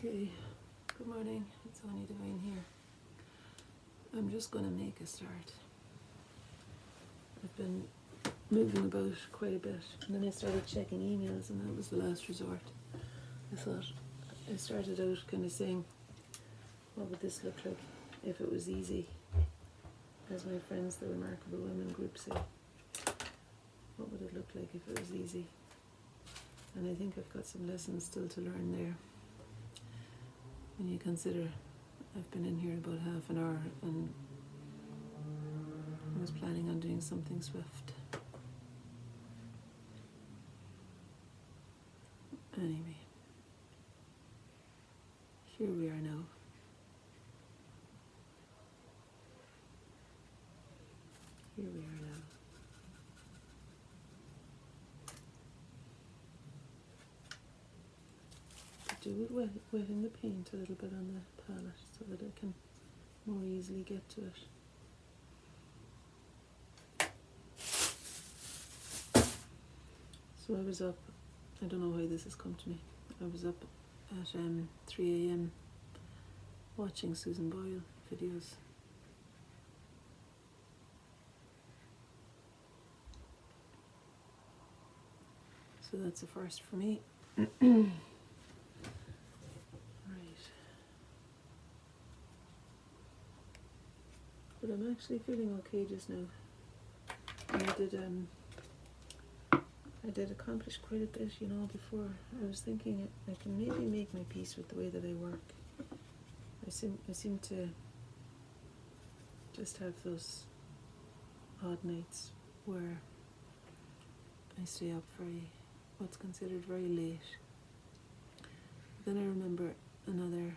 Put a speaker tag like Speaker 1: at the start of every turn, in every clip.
Speaker 1: Okay, good morning, it's Annie Devine here. I'm just going to make a start. I've been moving about quite a bit, and then I started checking emails, and that was the last resort. I started out kind of saying, what would this look like if it was easy? As my friends, the Remarkable Women group, say, what would it look like if it was easy? And I think I've got some lessons still to learn there. When you consider I've been in here about half an hour and I was planning on doing something swift. Anyway, here we are now. Here we are now. Do it wetting the paint a little bit on the palette so that I can more easily get to it. So I was up, I don't know why this has come to me, I was up at 3 a.m. watching Susan Boyle videos. So that's a first for me. But I'm actually feeling okay just now. And I did accomplish quite a bit, before. I was thinking I can maybe make my peace with the way that I work. I seem to just have those odd nights where I stay up what's considered very late. Then I remember another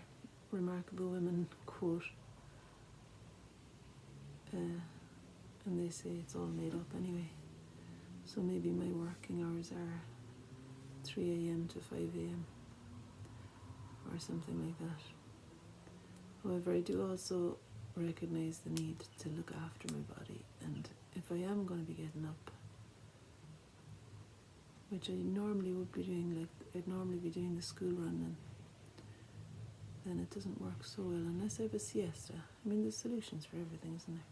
Speaker 1: Remarkable Women quote. And they say it's all made up anyway. So maybe my working hours are 3 a.m. to 5 a.m. or something like that. However, I do also recognize the need to look after my body, and if I am going to be getting up, which I normally would be doing, like I'd normally be doing the school run, and then it doesn't work so well unless I have a siesta. I mean, there's solutions for everything, isn't there?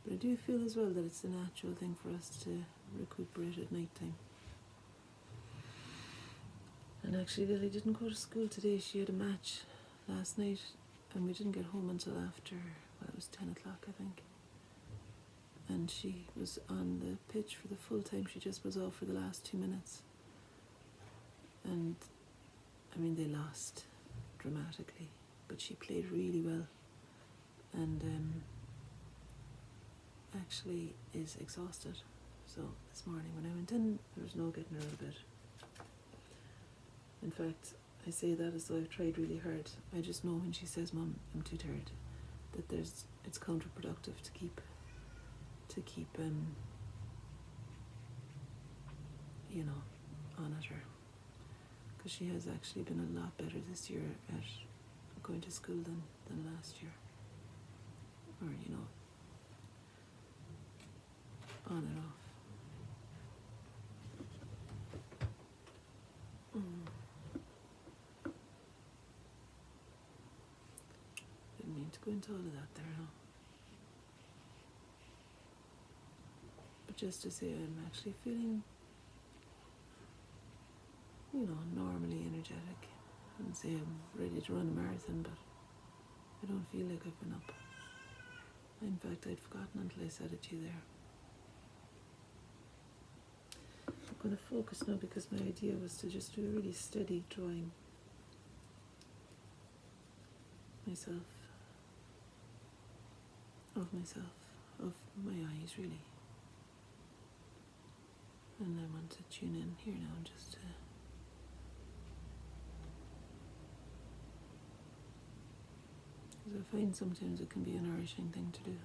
Speaker 1: But I do feel as well that it's a natural thing for us to recuperate at night time. And actually Lily didn't go to school today. She had a match last night and we didn't get home until after, it was 10 o'clock I think. And she was on the pitch for the full time. She just was off for the last 2 minutes. And I mean, they lost dramatically, but she played really well. And actually is exhausted. So this morning when I went in, there was no getting her out of bed. In fact, I say that as though I've tried really hard. I just know when she says, "Mum, I'm too tired," that it's counterproductive to keep on at her, because she has actually been a lot better this year at going to school than last year, or on and off. Didn't mean to go into all of that there, no. But just to say, I'm actually feeling, normally energetic. I wouldn't say I'm ready to run a marathon, but I don't feel like I've been up. In fact, I'd forgotten until I said it to you there. I'm going to focus now because my idea was to just do a really steady drawing of my eyes really. And I want to tune in here now just to because I find sometimes it can be a nourishing thing to do.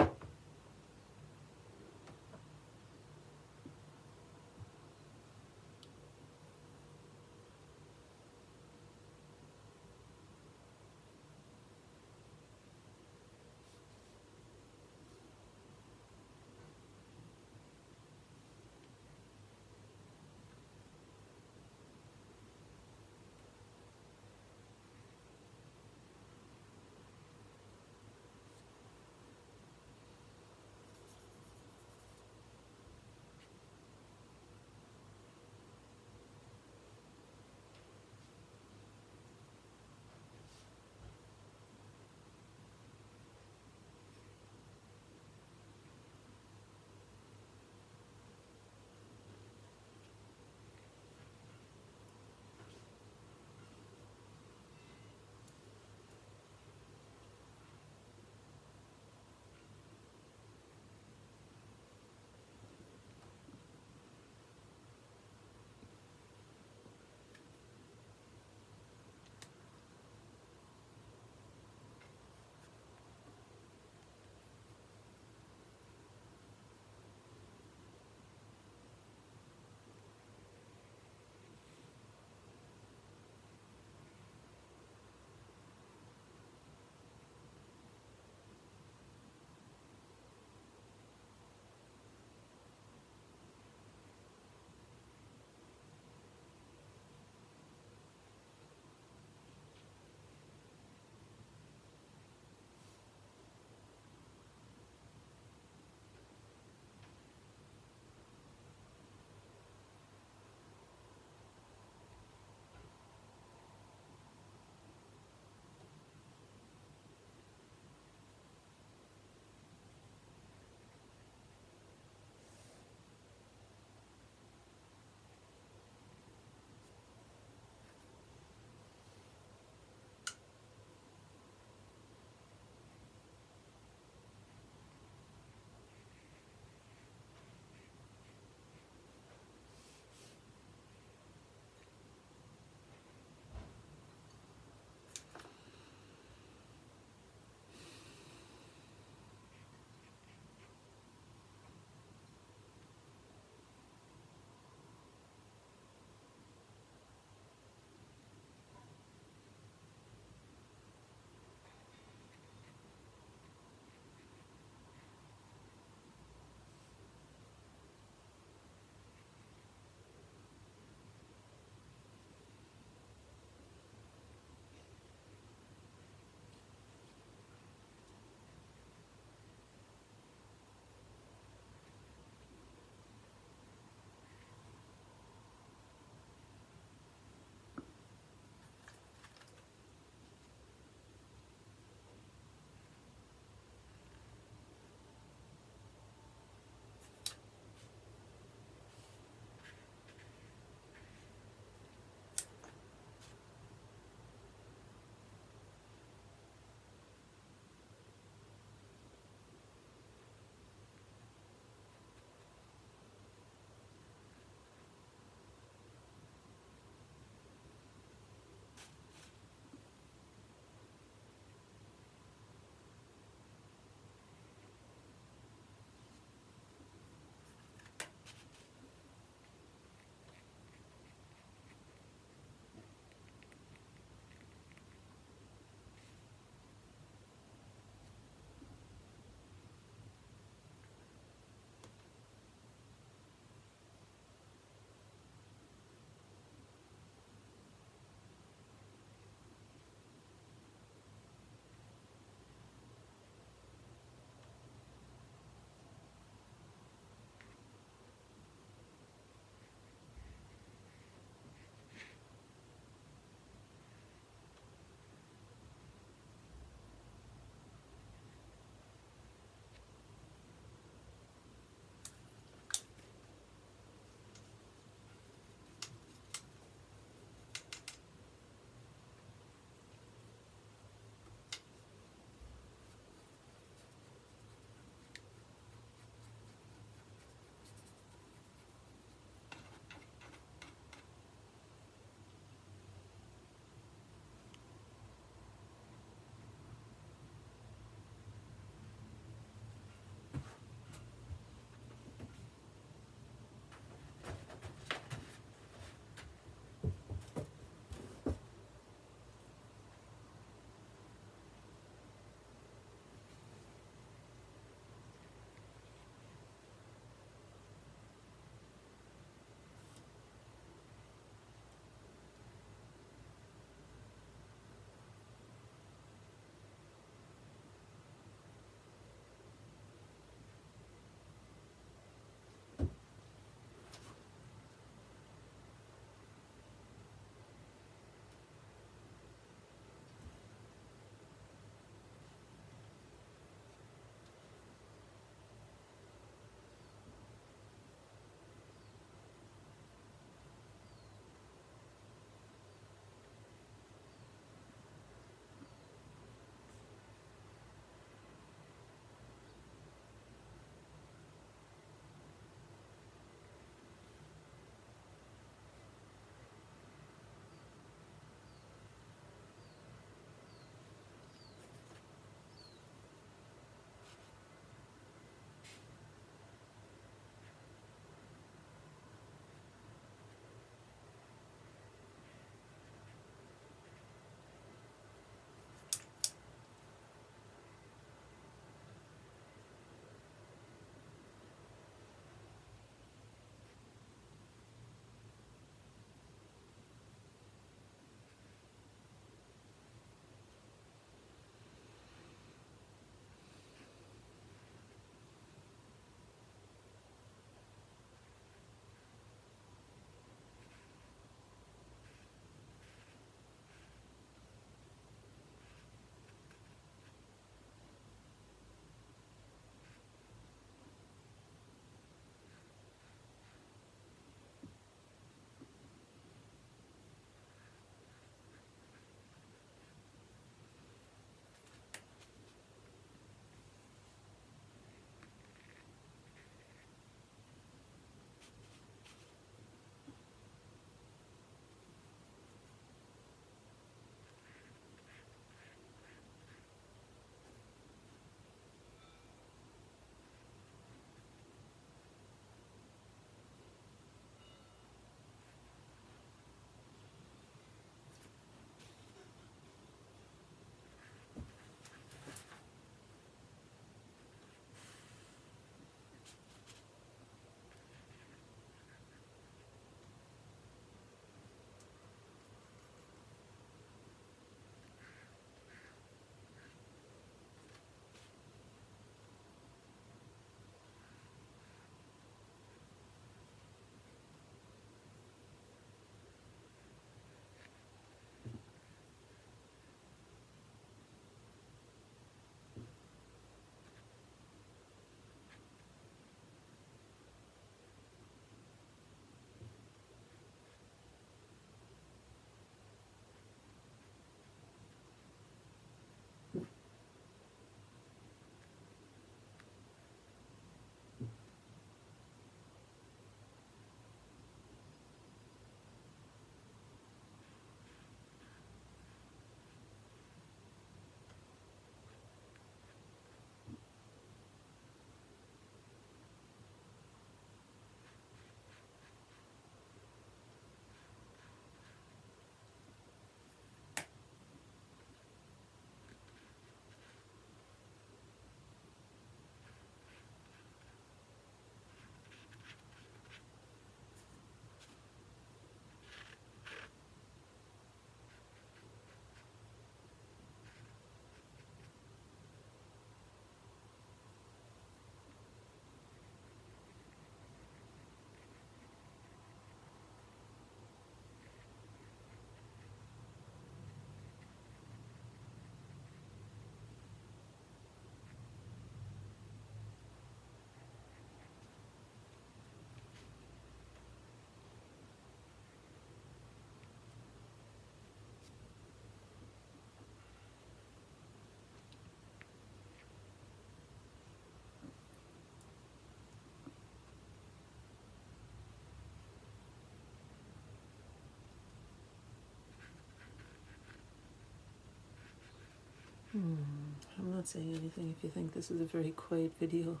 Speaker 1: I'm not saying anything. If you think this is a very quiet video,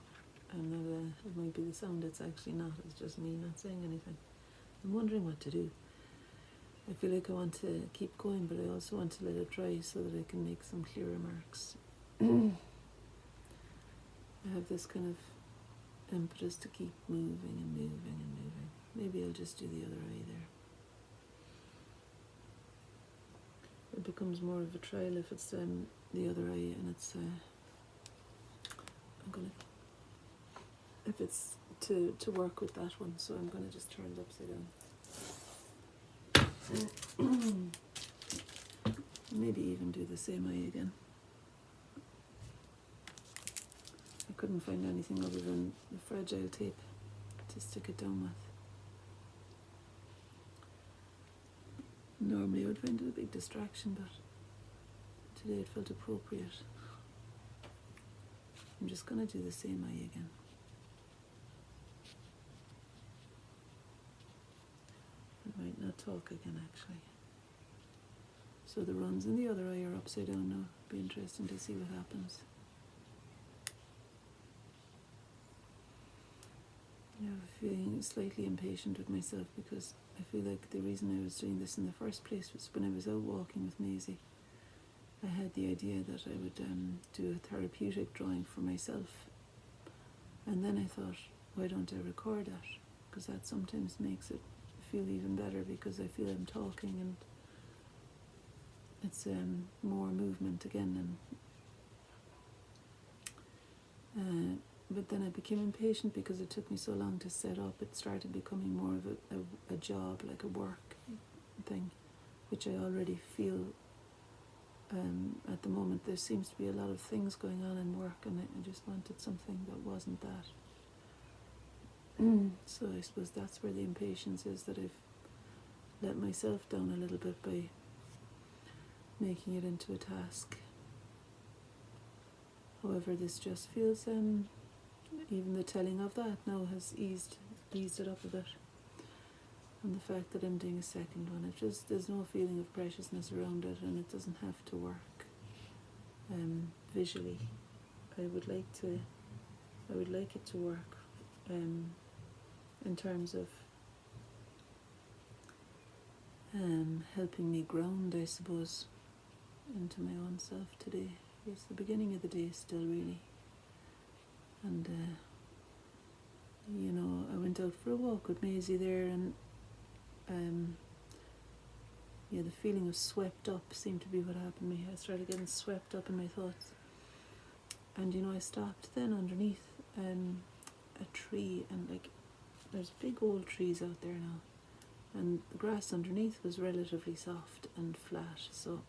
Speaker 1: and that it might be the sound, it's actually not. It's just me not saying anything. I'm wondering what to do. I feel like I want to keep going, but I also want to let it dry so that I can make some clear remarks. I have this kind of impetus to keep moving and moving and moving. Maybe I'll just do the other eye there. It becomes more of a trial if it's the other eye, and it's if it's to work with that one, so I'm gonna just turn it upside down. Maybe even do the same eye again. I couldn't find anything other than the fragile tape to stick it down with. Normally I would find it a big distraction, but today it felt appropriate. I'm just going to do the same eye again. I might not talk again, actually. So the runs in the other eye are upside down now. It'll be interesting to see what happens. I'm feeling slightly impatient with myself because I feel like the reason I was doing this in the first place was when I was out walking with Maisie. I had the idea that I would do a therapeutic drawing for myself. And then I thought, why don't I record that? Because that sometimes makes it feel even better because I feel I'm talking and it's more movement again. And but then I became impatient because it took me so long to set up. It started becoming more of a job, like a work thing, which I already feel at the moment. There seems to be a lot of things going on in work, and I just wanted something that wasn't that. So I suppose that's where the impatience is, that I've let myself down a little bit by making it into a task. However, this just feels, even the telling of that now has eased it up a bit. And the fact that I'm doing a second one, there's no feeling of preciousness around it, and it doesn't have to work visually. I would like it to work in terms of helping me ground, I suppose, into my own self today. It's the beginning of the day still, really. And I went out for a walk with Maisie there, and the feeling of swept up seemed to be what happened to me. I started getting swept up in my thoughts, and I stopped then underneath a tree, and there's big old trees out there now, and the grass underneath was relatively soft and flat, so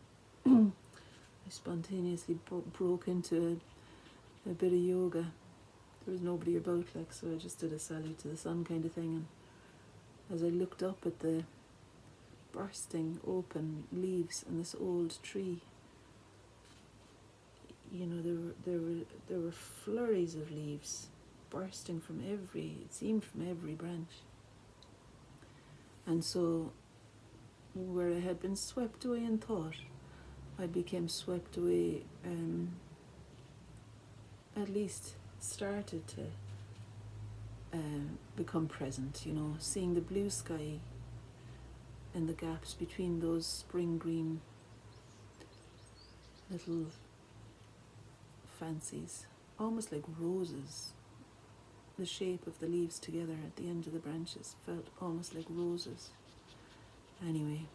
Speaker 1: I spontaneously broke into a bit of yoga. There was nobody about, so I just did a salute to the sun kind of thing. And as I looked up at the bursting open leaves on this old tree, there were flurries of leaves bursting from every branch. And so, where I had been swept away in thought, I became swept away, at least started to become present, seeing the blue sky in the gaps between those spring green little fancies, almost like roses. The shape of the leaves together at the end of the branches felt almost like roses. Anyway,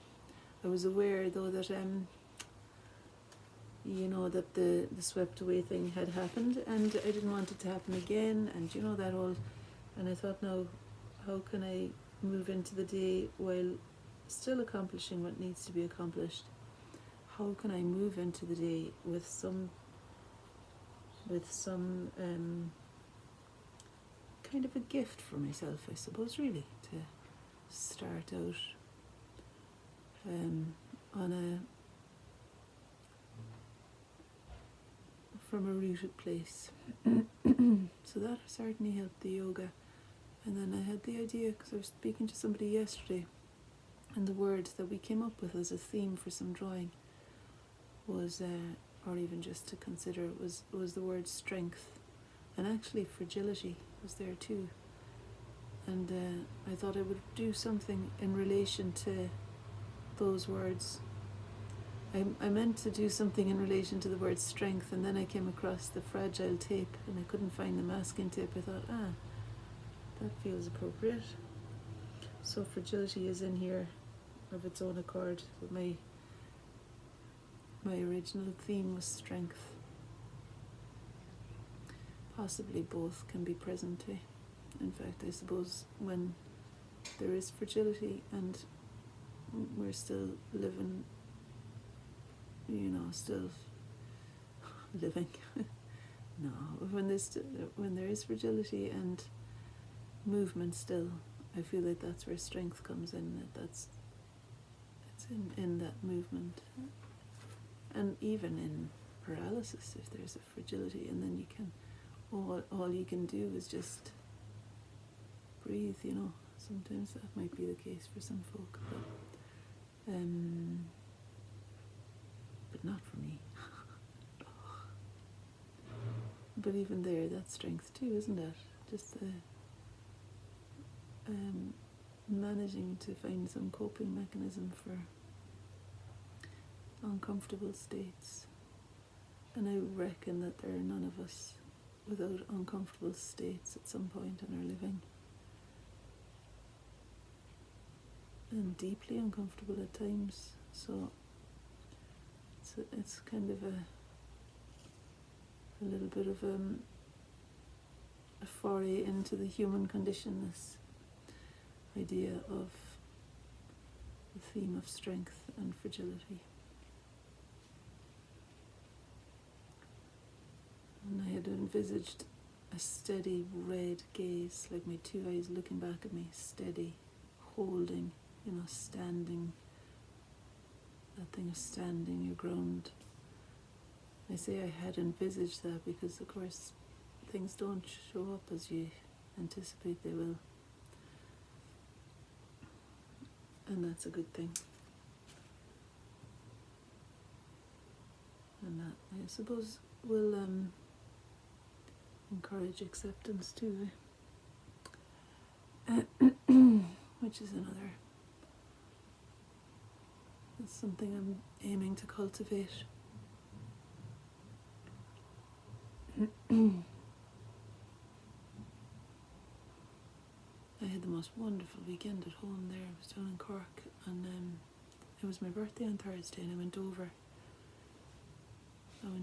Speaker 1: I was aware though that that the swept away thing had happened, and I didn't want it to happen again, and that whole, and I thought, now how can I move into the day while still accomplishing what needs to be accomplished? How can I move into the day with some kind of a gift for myself, I suppose, really, to start out from a rooted place. So that certainly helped the yoga. And then I had the idea, because I was speaking to somebody yesterday, and the word that we came up with as a theme for some drawing was or even just to consider, was the word strength, and actually fragility was there too. And I thought I would do something in relation to those words. I meant to do something in relation to the word strength, and then I came across the fragile tape and I couldn't find the masking tape. I thought, that feels appropriate. So fragility is in here of its own accord, but my original theme was strength. Possibly both can be present too. In fact, I suppose when there is fragility and we're still living, still living. No, when there is fragility and movement still, I feel like that's where strength comes in. It's in that movement, and even in paralysis, if there's a fragility, and then you can all you can do is just breathe. Sometimes that might be the case for some folk, but not for me. But even there, that's strength too, isn't it? Just the managing to find some coping mechanism for uncomfortable states. And I reckon that there are none of us without uncomfortable states at some point in our living. And deeply uncomfortable at times. So it's kind of a little bit of a foray into the human condition, this idea of the theme of strength and fragility. And I had envisaged a steady red gaze, like my two eyes looking back at me, steady, holding, standing, that thing of standing your ground. I say I had envisaged that because, of course, things don't show up as you anticipate they will. And that's a good thing. And that, I suppose, will encourage acceptance too, which is another. It's something I'm aiming to cultivate. I had the most wonderful weekend at home there. I was down in Cork, and it was my birthday on Thursday, and I went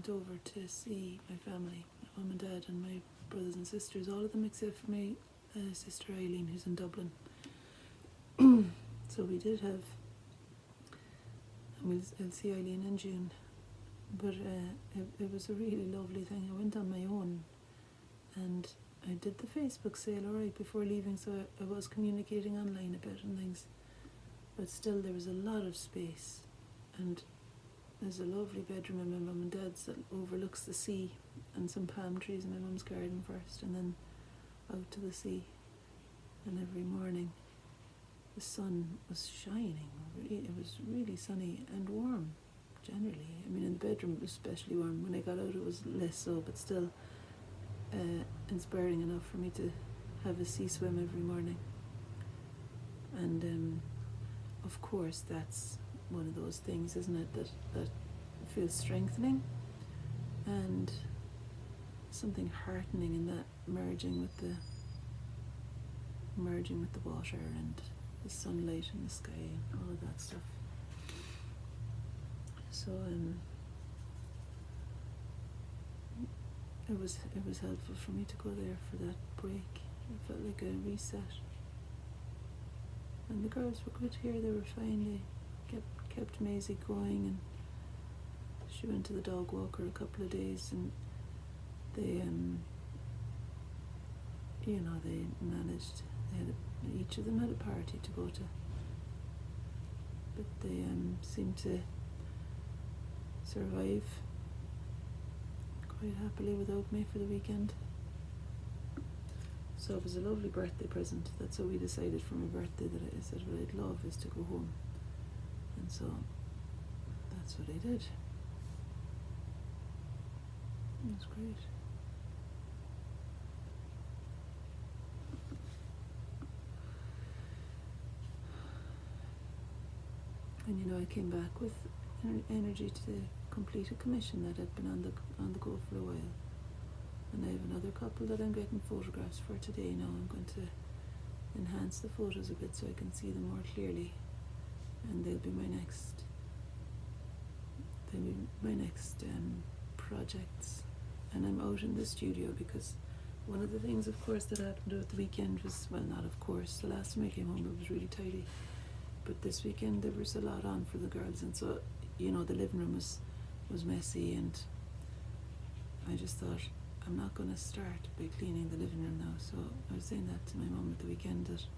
Speaker 1: over to see my family, my mum and dad and my brothers and sisters, all of them except for my sister Eileen, who's in Dublin. So we did have, and I'll see Eileen in June, but it was a really lovely thing. I went on my own, and I did the Facebook sale alright before leaving, so I was communicating online a bit and things, but still there was a lot of space, and there's a lovely bedroom in my mum and dad's that overlooks the sea, and some palm trees in my mum's garden first, and then out to the sea. And every morning the sun was shining. It was really sunny and warm generally. I mean, in the bedroom it was especially warm. When I got out it was less so, but still inspiring enough for me to have a sea swim every morning. And of course that's one of those things, isn't it, that feels strengthening, and something heartening in that merging with the water and the sunlight and the sky and all of that stuff. So it was helpful for me to go there for that break. It felt like a reset. And the girls were good here, they were fine. They kept Maisie going, and she went to the dog walker a couple of days, and they they managed. Each of them had a party to go to, but they seemed to survive quite happily without me for the weekend. So it was a lovely birthday present. That's what we decided for my birthday, that I said what I'd love is to go home. And so that's what I did. That's great. And I came back with energy to complete a commission that had been on the go for a while. And I have another couple that I'm getting photographs for today now. I'm going to enhance the photos a bit so I can see them more clearly. And they'll be my next projects. And I'm out in the studio because one of the things, of course, that happened at the weekend was, well, not of course, the last time I came home it was really tidy. But this weekend there was a lot on for the girls, and so, the living room was messy, and I just thought, I'm not going to start by cleaning the living room now. So I was saying that to my mum at the weekend, that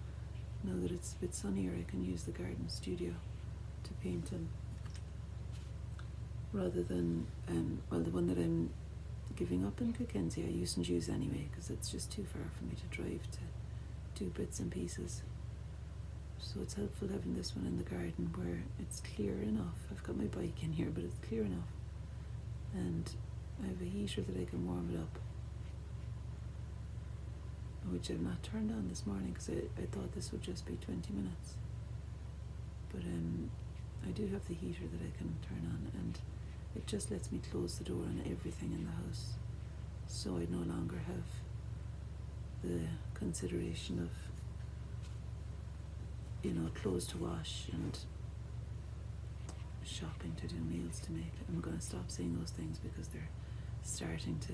Speaker 1: now that it's a bit sunnier, I can use the garden studio to paint in, rather than, the one that I'm giving up in Cockenzie I used to use anyway, because it's just too far for me to drive to do bits and pieces. So it's helpful having this one in the garden where it's clear enough. I've got my bike in here, but it's clear enough. And I have a heater that I can warm it up, which I've not turned on this morning because I thought this would just be 20 minutes. But I do have the heater that I can turn on, and it just lets me close the door on everything in the house. So I no longer have the consideration of clothes to wash and shopping to do, meals to make. I'm going to stop saying those things because they're starting to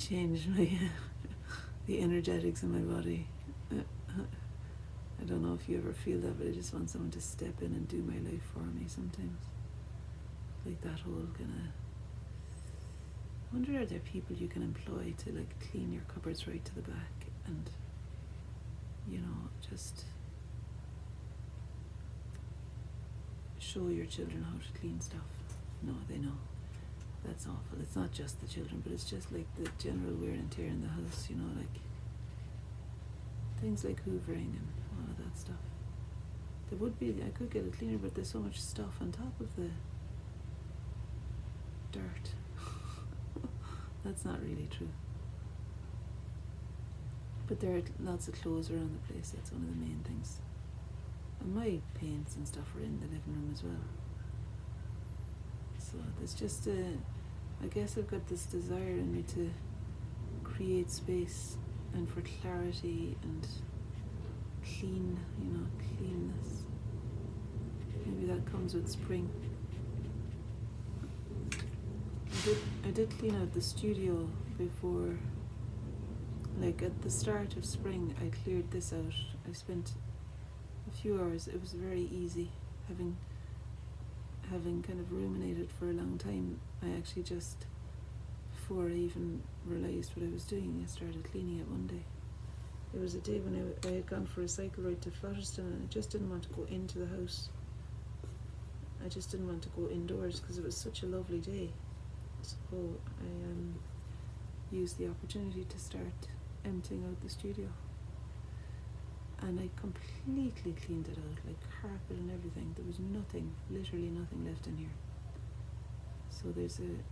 Speaker 1: change the energetics in my body. I don't know if you ever feel that, but I just want someone to step in and do my life for me sometimes. Like that whole kind of, I wonder, are there people you can employ to clean your cupboards right to the back and just show your children how to clean stuff? No, they know. That's awful. It's not just the children, but it's just the general wear and tear in the house, things like hoovering and all of that stuff. There would be, I could get a cleaner, but there's so much stuff on top of the dirt. That's not really true. But there are lots of clothes around the place. That's one of the main things. And my paints and stuff are in the living room as well. So there's just I guess I've got this desire in me to create space and for clarity and cleanness. Maybe that comes with spring. I did clean out the studio before, at the start of spring. I cleared this out. I spent a few hours. It was very easy, having kind of ruminated for a long time. I actually just, before I even realised what I was doing, I started cleaning it one day. It was a day when I had gone for a cycle ride to Flotterstone, and I just didn't want to go into the house. I just didn't want to go indoors because it was such a lovely day. So I used the opportunity to start emptying out the studio. And I completely cleaned it out, carpet and everything. There was nothing, literally nothing left in here. So there's a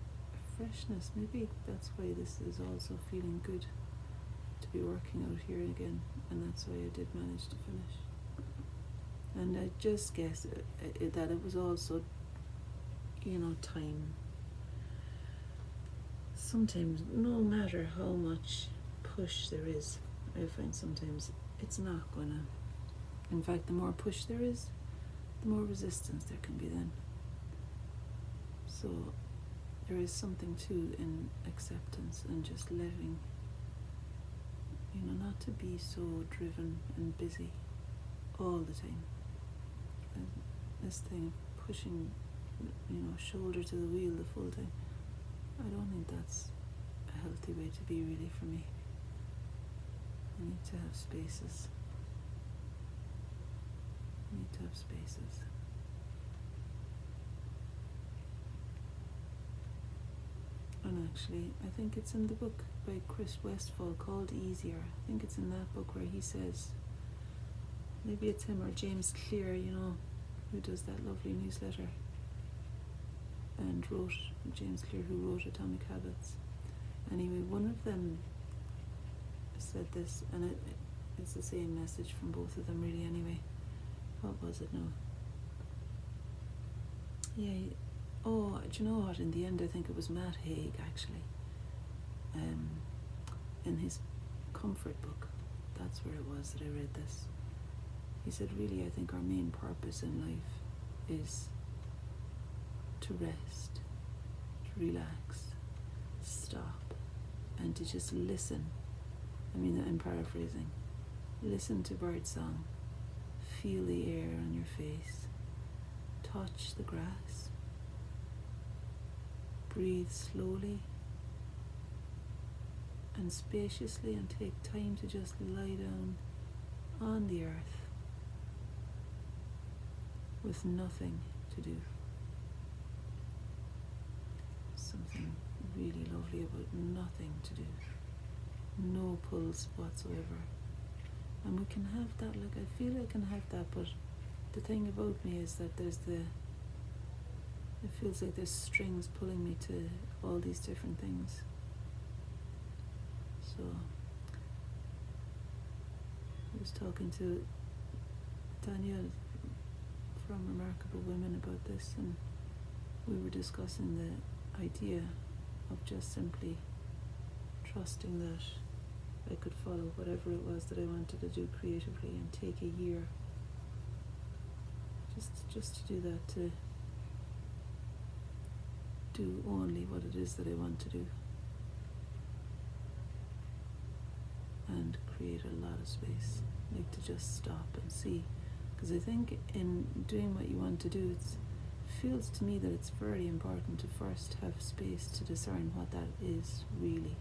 Speaker 1: freshness. Maybe that's why this is also feeling good to be working out here again. And that's why I did manage to finish. And I just guess that it was also, time. Sometimes, no matter how much push there is, I find sometimes it's not gonna. In fact, the more push there is, the more resistance there can be then. So there is something too in acceptance and just letting, not to be so driven and busy all the time. And this thing of pushing, shoulder to the wheel the full time, I don't think that's a healthy way to be really for me. I need to have spaces. And actually, I think it's in the book by Chris Westfall called Easier. I think it's in that book where he says, maybe it's him or James Clear, who does that lovely newsletter, and James Clear, who wrote Atomic Habits. Anyway, one of them said this, and it's the same message from both of them really anyway. What was it now? Yeah, do you know what? In the end, I think it was Matt Haig, actually. In his comfort book, that's where it was that I read this. He said, really, I think our main purpose in life is to rest, to relax, stop, and to just listen. I mean, I'm paraphrasing. Listen to birdsong, feel the air on your face, touch the grass, breathe slowly and spaciously, and take time to just lie down on the earth with nothing to do. Something really lovely about nothing to do. No pulse whatsoever. And we can have that, like I feel I can have that, but the thing about me is that it feels like there's strings pulling me to all these different things. So I was talking to Danielle from Remarkable Women about this, and we were discussing the idea of just simply trusting that I could follow whatever it was that I wanted to do creatively, and take a year just to do that, to do only what it is that I want to do, and create a lot of space, like to just stop and see. Because I think in doing what you want to do, it feels to me that it's very important to first have space to discern what that is really.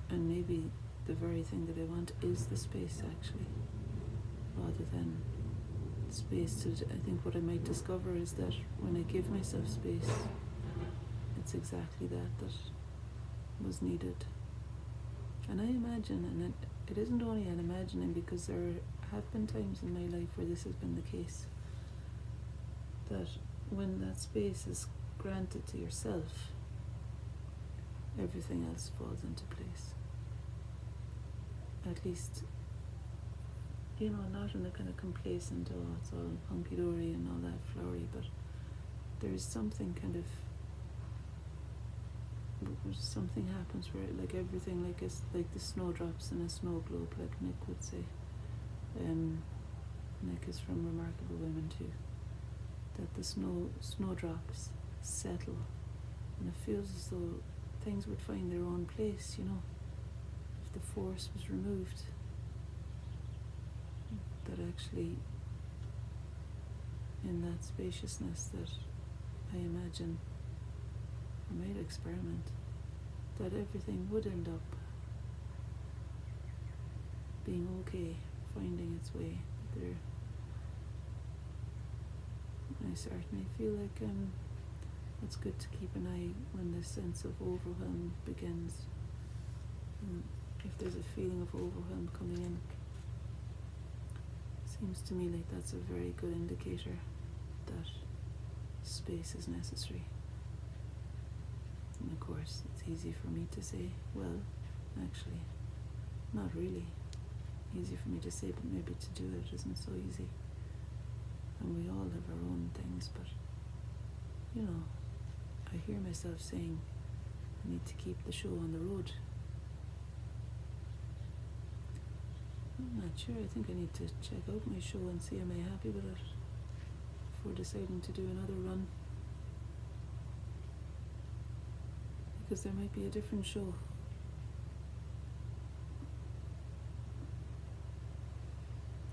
Speaker 1: And maybe the very thing that I want is the space, actually, rather than space to, I think what I might discover is that when I give myself space, it's exactly that was needed. And I imagine, and it isn't only an imagining, because there have been times in my life where this has been the case, that when that space is granted to yourself, everything else falls into place. At least, not in a kind of complacent, oh, it's all hunky-dory and all that flowery, but there's something kind of, something happens where like everything, like the snowdrops in a snow globe, like Nick would say. Nick is from Remarkable Women too. That the snowdrops settle, and it feels as though things would find their own place, if the force was removed. That actually, in that spaciousness, that I imagine, I might experiment, that everything would end up being okay, finding its way there. I certainly feel like it's good to keep an eye when this sense of overwhelm begins. If there's a feeling of overwhelm coming in, seems to me like that's a very good indicator that space is necessary. And of course, it's easy for me to say, well, actually, not really. Easy for me to say, but maybe to do it isn't so easy. And we all have our own things, but, I hear myself saying, I need to keep the show on the road. I'm not sure. I think I need to check out my show and see am I happy with it before deciding to do another run. Because there might be a different show.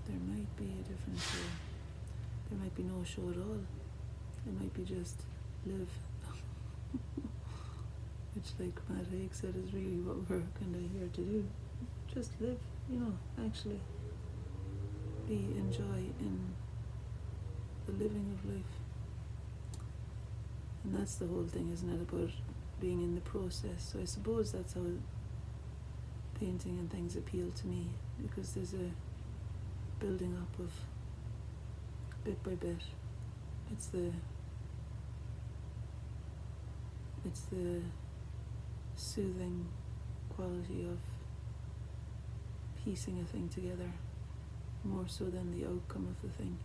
Speaker 1: There might be a different show. There might be no show at all. It might be just live. Which, like Matt Haig said, is really what we're kind of here to do. Just live, actually enjoy in the living of life. And that's the whole thing, isn't it, about being in the process. So I suppose that's how painting and things appeal to me, because there's a building up of bit by bit. It's the soothing quality of piecing a thing together, more so than the outcome of the thing.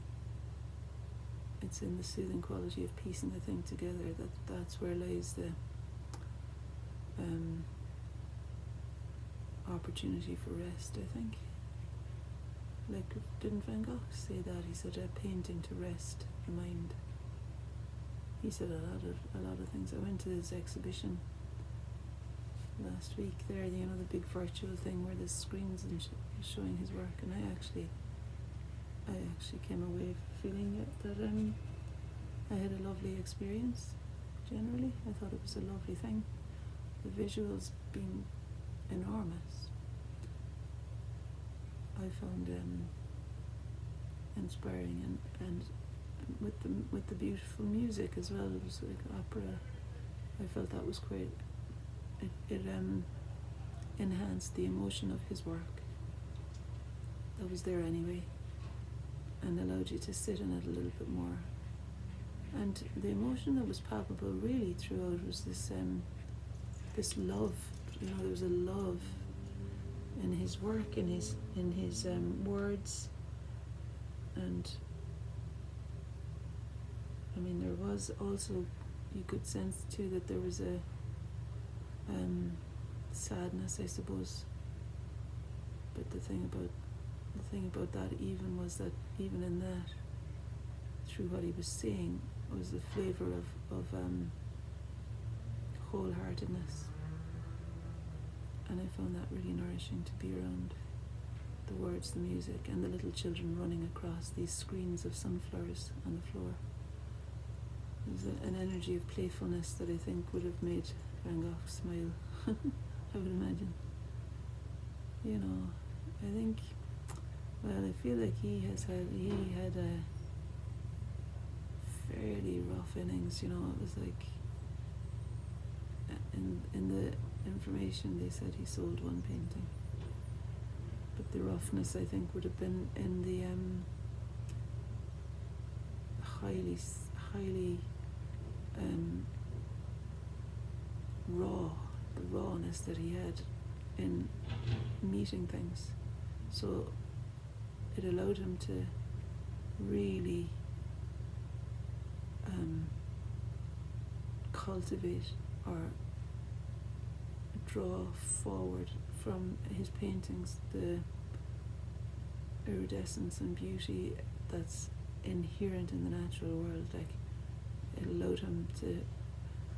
Speaker 1: It's in the soothing quality of piecing the thing together that's where lies the opportunity for rest, I think. Like, didn't Van Gogh say that? He said a painting to rest the mind. He said a lot of things. I went to his exhibition last week there, you know, the big virtual thing where the screens and showing his work, and I actually came away feeling that I had a lovely experience. Generally, I thought it was a lovely thing. The visuals being enormous, I found inspiring, and with the beautiful music as well. It was like opera. I felt that was quite. It enhanced the emotion of his work. That was there anyway, and allowed you to sit in it a little bit more. And the emotion that was palpable really throughout was this love. You know, there was a love in his work, in his words, and I mean, there was also, you could sense too that there was a sadness, I suppose. But the thing about that even was that even in that, through what he was saying, was the flavour of wholeheartedness. And I found that really nourishing to be around the words, the music, and the little children running across these screens of sunflowers on the floor. There's an energy of playfulness that I think would have made Van Gogh smile, I would imagine. You know, I think, well, I feel like he had a fairly rough innings, you know. It was like, in the information they said he sold one painting. But the roughness, I think, would have been in the highly the rawness that he had in meeting things. So it allowed him to really cultivate or draw forward from his paintings the iridescence and beauty that's inherent in the natural world. Like, it allowed him to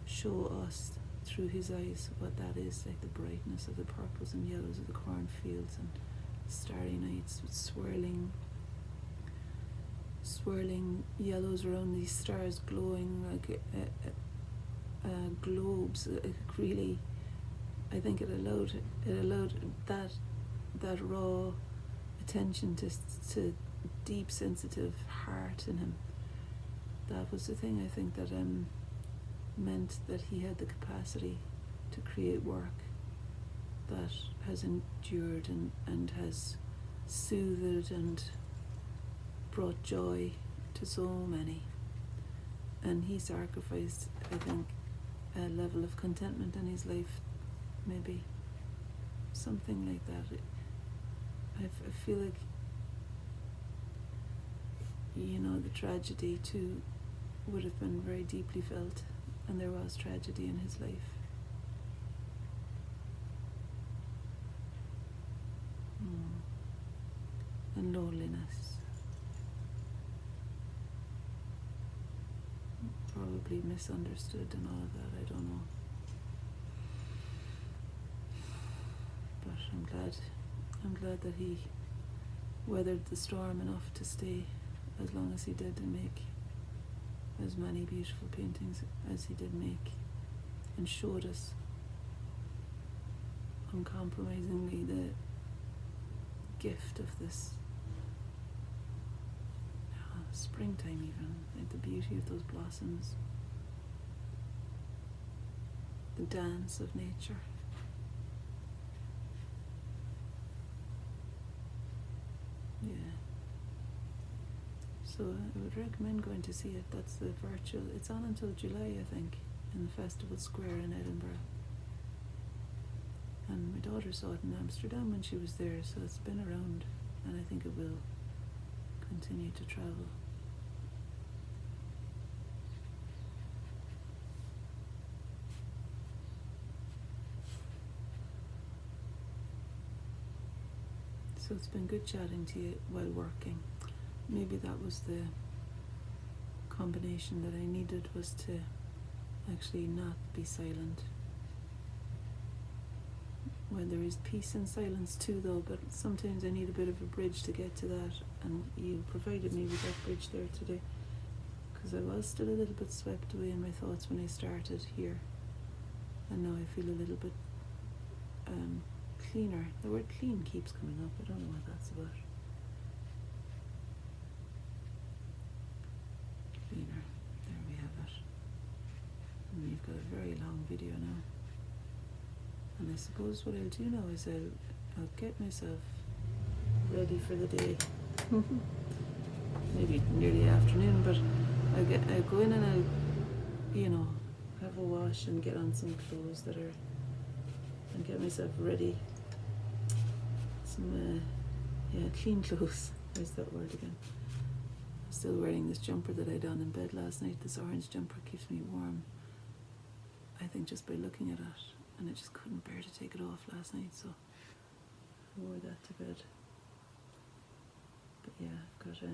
Speaker 1: show us through his eyes what that is, like the brightness of the purples and yellows of the cornfields and starry nights with swirling yellows around these stars glowing like globes. It really, I think it allowed that raw attention to deep sensitive heart in him. That was the thing, I think, that meant that he had the capacity to create work that has endured and has soothed and brought joy to so many. And he sacrificed, I think, a level of contentment in his life, maybe something like that. I feel like, you know, the tragedy too would have been very deeply felt, and there was tragedy in his life. And loneliness. Probably misunderstood and all of that, I don't know. But I'm glad that he weathered the storm enough to stay as long as he did and make as many beautiful paintings as he did make, and showed us uncompromisingly the gift of this springtime, even like the beauty of those blossoms, the dance of nature. Yeah. So I would recommend going to see it. That's the virtual. It's on until July, I think, in the Festival Square in Edinburgh. And my daughter saw it in Amsterdam when she was there, so it's been around, and I think it will continue to travel. So it's been good chatting to you while working. Maybe that was the combination that I needed, was to actually not be silent. Well, there is peace in silence too, though, but sometimes I need a bit of a bridge to get to that, and you provided me with that bridge there today, because I was still a little bit swept away in my thoughts when I started here, and now I feel a little bit cleaner. The word clean keeps coming up. I don't know what that's about. Cleaner. There we have it. And we've got a very long video now. And I suppose what I'll do now is I'll get myself ready for the day. Maybe nearly afternoon, but I'll go in and I'll, have a wash and get on some clothes and get myself ready. Some, clean clothes. There's that word again. I'm still wearing this jumper that I had on in bed last night. This orange jumper keeps me warm, I think, just by looking at it. And I just couldn't bear to take it off last night, so I wore that to bed. But yeah, I've got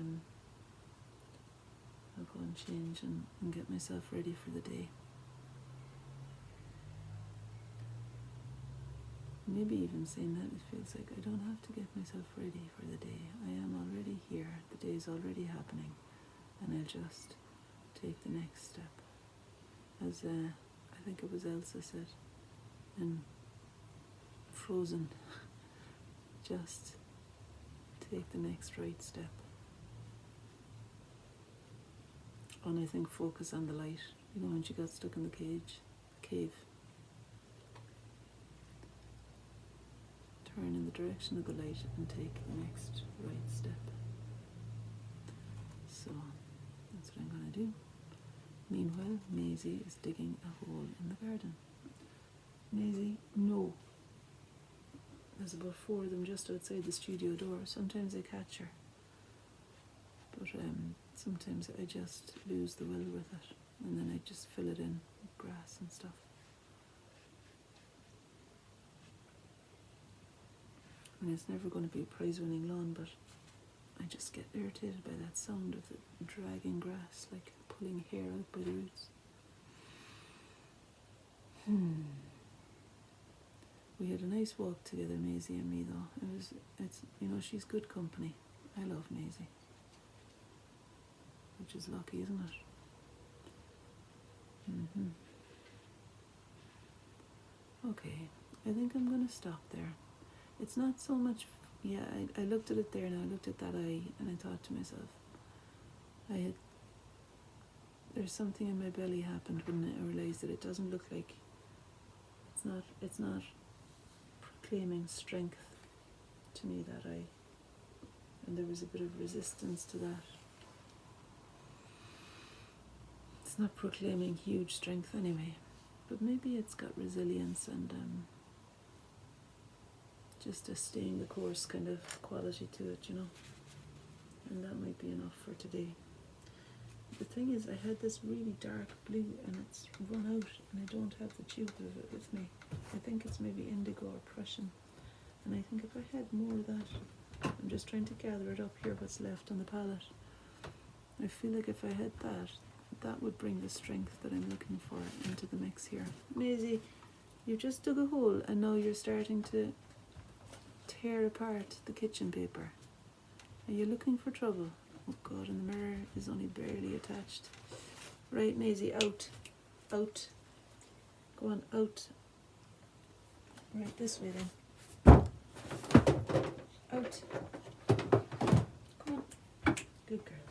Speaker 1: I'll go and change and get myself ready for the day. Maybe even saying that, it feels like I don't have to get myself ready for the day. I am already here, the day is already happening, and I'll just take the next step. As I think it was Elsa said in Frozen, just take the next right step. And I think focus on the light. When she got stuck in the cave. Turn in the direction of the light and take the next right step. So that's what I'm going to do. Meanwhile, Maisie is digging a hole in the garden. Maisie, no. There's about 4 of them just outside the studio door. Sometimes I catch her, but sometimes I just lose the will with it, and then I just fill it in with grass and stuff. And it's never going to be a prize-winning lawn, but I just get irritated by that sound of it dragging grass, like pulling hair out by the roots. We had a nice walk together, Maisie and me, though. It's she's good company. I love Maisie, which is lucky, isn't it? Okay, I think I'm going to stop there. It's not so much, I looked at it there and I looked at that eye and I thought to myself, there's something in my belly happened when I realised that it doesn't look like, it's not proclaiming strength to me, that eye. And there was a bit of resistance to that. It's not proclaiming huge strength anyway, but maybe it's got resilience and just a staying the course kind of quality to it, and that might be enough for today. The thing is, I had this really dark blue and it's run out and I don't have the tube of it with me. I think it's maybe indigo or Prussian, and I think if I had more of that, I'm just trying to gather it up here, what's left on the palette. I feel like if I had that would bring the strength that I'm looking for into the mix here. Maisie, you just dug a hole and now you're starting to tear apart the kitchen paper. Are you looking for trouble? Oh God, and the mirror is only barely attached. Right, Maisie, out. Out. Go on, out. Right, this way then. Out. Come on. Good girl.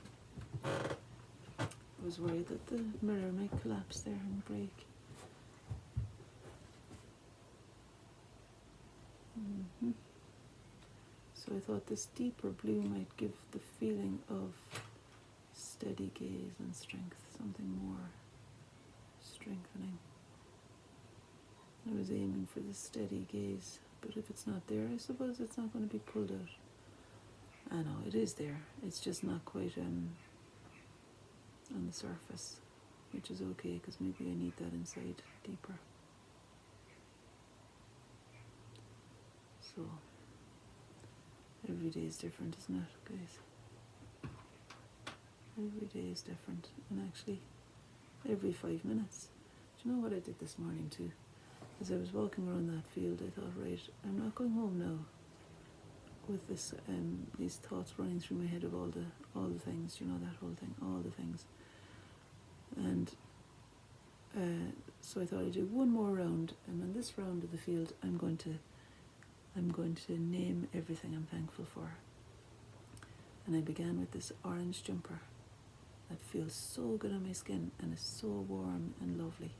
Speaker 1: I was worried that the mirror might collapse there and break. So I thought this deeper blue might give the feeling of steady gaze and strength, something more strengthening. I was aiming for the steady gaze, but if it's not there, I suppose it's not going to be pulled out. I know, it is there. It's just not quite on the surface, which is okay, because maybe I need that inside deeper. So, every day is different, isn't it, guys? Every day is different, and actually, every 5 minutes. Do you know what I did this morning too? As I was walking around that field, I thought, right, I'm not going home now with this, these thoughts running through my head of all the things, you know, that whole thing, all the things. And so I thought I'd do one more round, and on this round of the field, I'm going to name everything I'm thankful for. And I began with this orange jumper that feels so good on my skin and is so warm and lovely.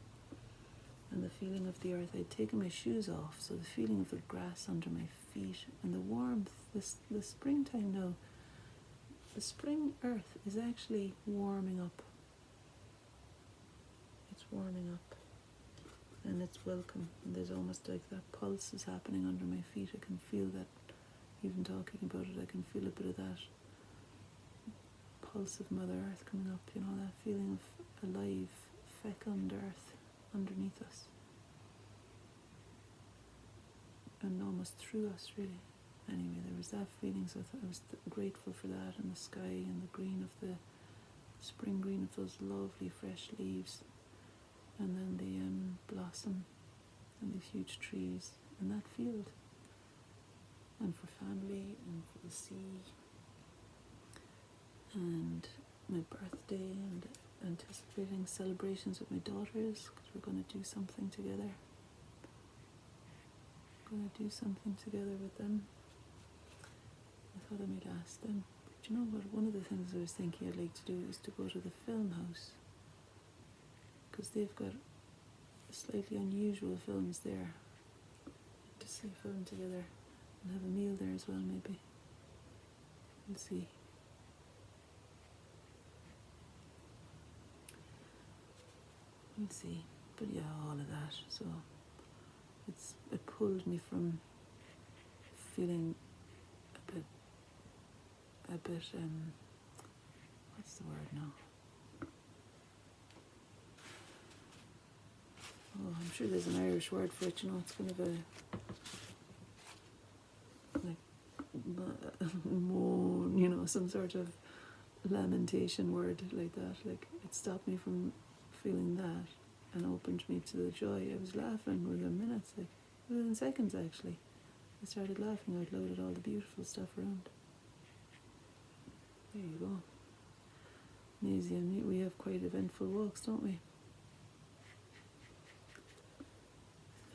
Speaker 1: And the feeling of the earth, I'd taken my shoes off, so the feeling of the grass under my feet and the warmth, the springtime now, the spring earth is actually warming up. It's warming up, and it's welcome, and there's almost like that pulse is happening under my feet. I can feel that, even talking about it, I can feel a bit of that pulse of Mother Earth coming up, you know, that feeling of alive, fecund earth underneath us and almost through us, really. Anyway, there was that feeling, so I was grateful for that, and the sky and the green of the spring green of those lovely fresh leaves, and then the blossom and these huge trees and that field, and for family and for the sea and my birthday, and anticipating celebrations with my daughters, because we're going to do something together. With them. I thought I might ask them. But you know what? One of the things I was thinking I'd like to do is to go to the film house, because they've got slightly unusual films there. To see a film together and have a meal there as well, maybe. We'll see. But yeah, all of that. So it pulled me from feeling a bit what's the word now? Oh, I'm sure there's an Irish word for it, you know, it's kind of a moan, you know, some sort of lamentation word like that. Like, it stopped me from feeling that and opened me to the joy. I was laughing within minutes, like within seconds actually. I started laughing out loud at all the beautiful stuff around. There you go. Maisie and me, we have quite eventful walks, don't we?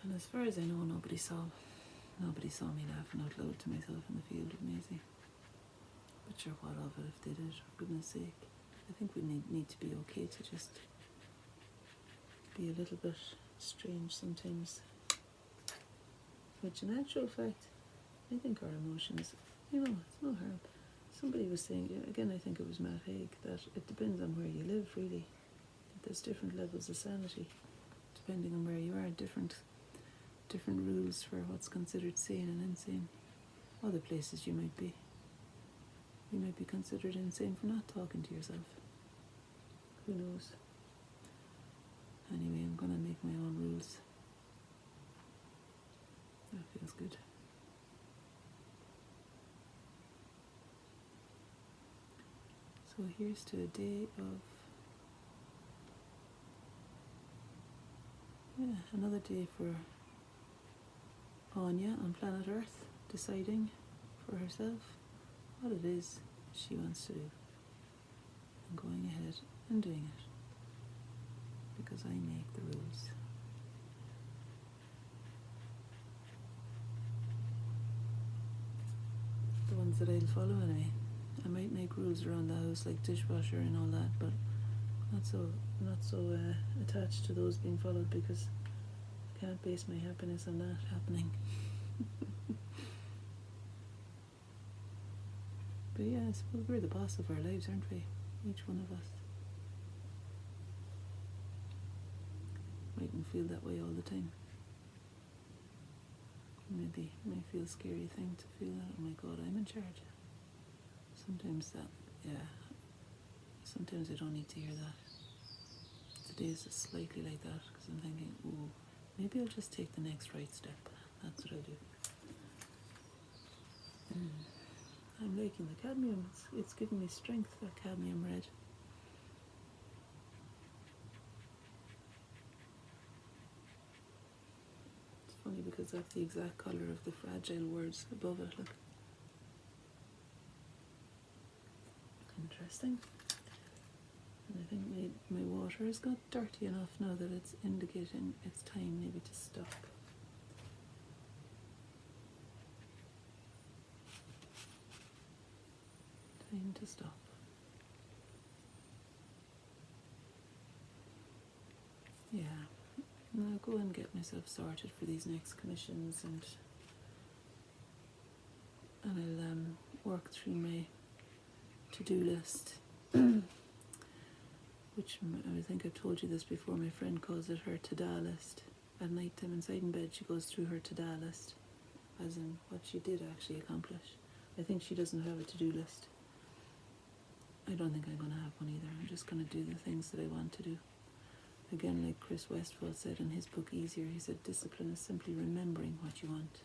Speaker 1: And as far as I know, nobody saw me laughing out loud to myself in the field with Maisie. But sure, what of it if they did, for goodness sake. I think we need to be okay to just be a little bit strange sometimes. Which in actual fact, I think our emotions, you know, it's no harm. Somebody was saying, again, I think it was Matt Haig, that it depends on where you live, really. There's different levels of sanity, depending on where you are, different rules for what's considered sane and insane. Other places you might be considered insane for not talking to yourself. Who knows? Anyway, I'm gonna make my own rules. That feels good. So here's to a day of, another day for Anya on planet Earth, deciding for herself what it is she wants to do, and going ahead and doing it, because I make the rules. The ones that I'll follow anyway. I might make rules around the house like dishwasher and all that, but not so attached to those being followed, because I can't base my happiness on that happening. But yeah, I suppose we're the boss of our lives, aren't we? Each one of us. Mightn't feel that way all the time. maybe it may feel a scary thing to feel that, oh my God, I'm in charge. Sometimes that, yeah, sometimes I don't need to hear that. Today is slightly like that because I'm thinking, ooh, maybe I'll just take the next right step. That's what I'll do. I'm liking the cadmium. It's giving me strength, that cadmium red. It's funny because that's the exact colour of the fragile words above it. Look. Interesting. And I think my water has got dirty enough now that it's indicating it's time maybe to stop. Time to stop. Yeah. I'll go and get myself sorted for these next commissions, and I'll work through my to-do list, which I think I've told you this before. My friend calls it her to-da list. At night time inside in bed, she goes through her to-da list, as in what she did actually accomplish. I think she doesn't have a to-do list. I don't think I'm going to have one either. I'm just going to do the things that I want to do. Again, like Chris Westphal said in his book Easier, he said discipline is simply remembering what you want.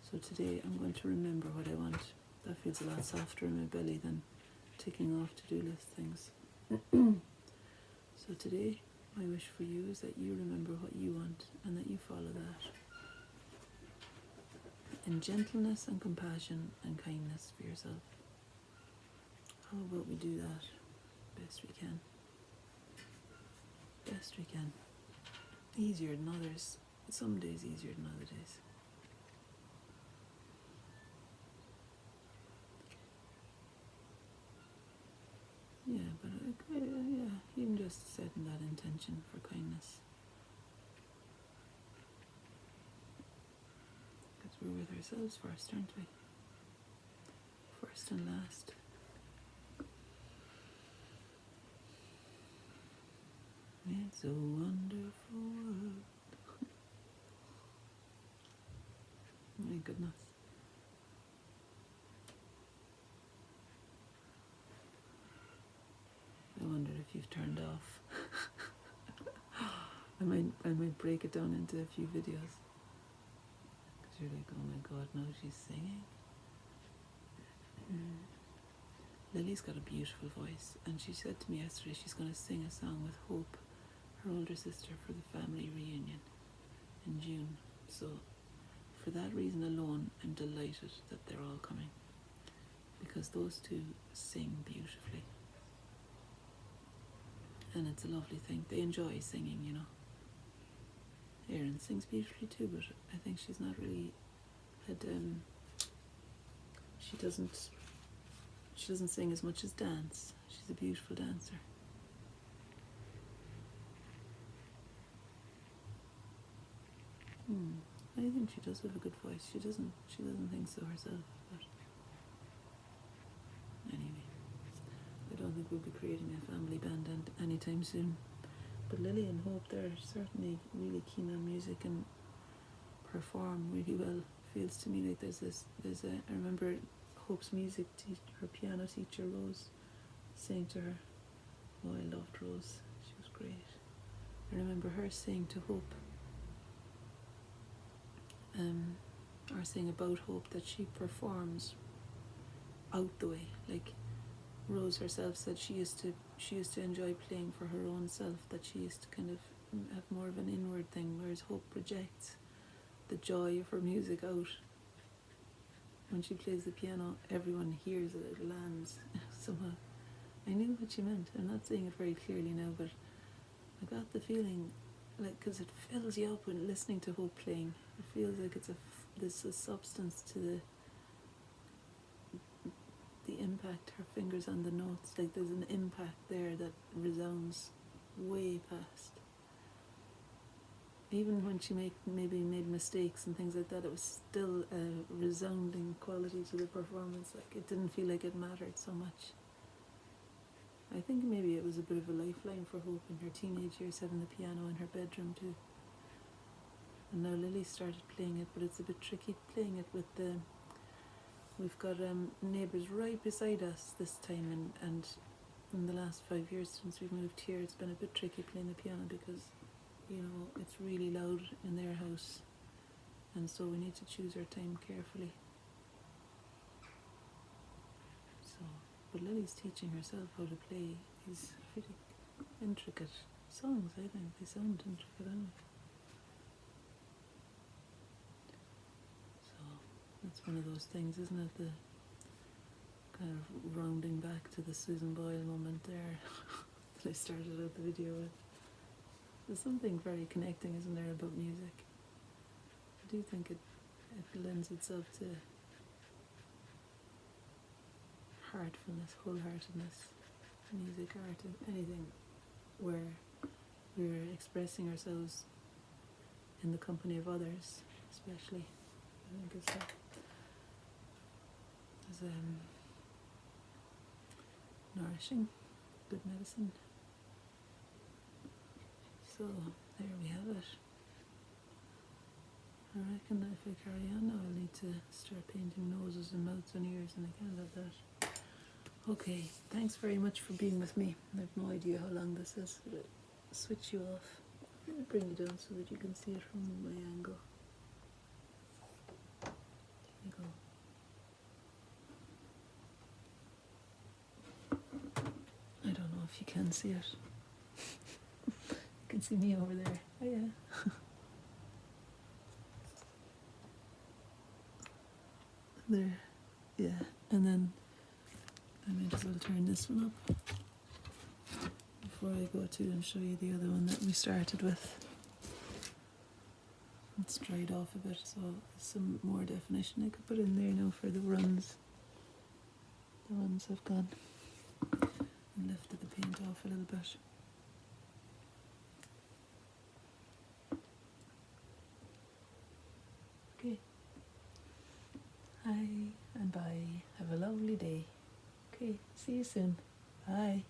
Speaker 1: So today I'm going to remember what I want. That feels a lot softer in my belly than ticking off to-do list things. So today, my wish for you is that you remember what you want and that you follow that. In gentleness and compassion and kindness for yourself. How about we do that best we can? Best we can. Easier than others. Some days easier than other days. Yeah, but yeah, even just setting that intention for kindness. Because we're with ourselves first, aren't we? First and last. It's a wonderful world. My goodness. I wonder if you've turned off. I might break it down into a few videos. Because you're like, oh my God, now she's singing. Lily's got a beautiful voice, and she said to me yesterday she's going to sing a song with Hope, her older sister, for the family reunion in June. So for that reason alone, I'm delighted that they're all coming, because those two sing beautifully, and it's a lovely thing. They enjoy singing, you know. Erin sings beautifully too, but I think she's not really had she doesn't sing as much as dance. She's a beautiful dancer. I think she does have a good voice. She doesn't think so herself, but anyway, I don't think we'll be creating a family band anytime soon. But Lily and Hope, they're certainly really keen on music and perform really well. Feels to me like I remember Hope's music teacher, her piano teacher, Rose, saying to her, oh, I loved Rose, she was great. I remember her saying to Hope, or saying about Hope, that she performs out the way. Like Rose herself said, she used to enjoy playing for her own self, that she used to kind of have more of an inward thing, whereas Hope projects the joy of her music out. When she plays the piano, everyone hears it, it lands somehow. I knew what she meant. I'm not saying it very clearly now, but I got the feeling, like, because it fills you up when listening to Hope playing. It feels like there's a substance to the impact, her fingers on the notes, like there's an impact there that resounds way past. Even when she maybe made mistakes and things like that, it was still a resounding quality to the performance. Like, it didn't feel like it mattered so much. I think maybe it was a bit of a lifeline for Hope in her teenage years, having the piano in her bedroom too. And now Lily started playing it, but it's a bit tricky playing it with the. We've got neighbours right beside us this time, and in the last 5 years since we've moved here, it's been a bit tricky playing the piano because, you know, it's really loud in their house, and so we need to choose our time carefully. So, but Lily's teaching herself how to play these pretty intricate songs. I think they sound intricate anyway. So that's one of those things, isn't it? The kind of rounding back to the Susan Boyle moment there that I started out the video with. There's something very connecting, isn't there, about music? I do think it lends itself to heartfulness, wholeheartedness, music, art, anything where we're expressing ourselves in the company of others, especially. I think it's nourishing, good medicine. So there we have it. I reckon that if I carry on now, I'll need to start painting noses and mouths and ears, and I can't have that. Okay, thanks very much for being with me. I have no idea how long this is. I'll switch you off. Let me bring you down so that you can see it from my angle. There you go. I don't know if you can see it. You can see me over there. Oh yeah. There. Yeah. And then I might as well turn this one up before I go to and show you the other one that we started with. It's dried off a bit, so there's some more definition I could put in there now for the runs. The runs have gone and lifted the paint off a little bit. Okay. Hi and bye. Have a lovely day. Okay, see you soon. Bye.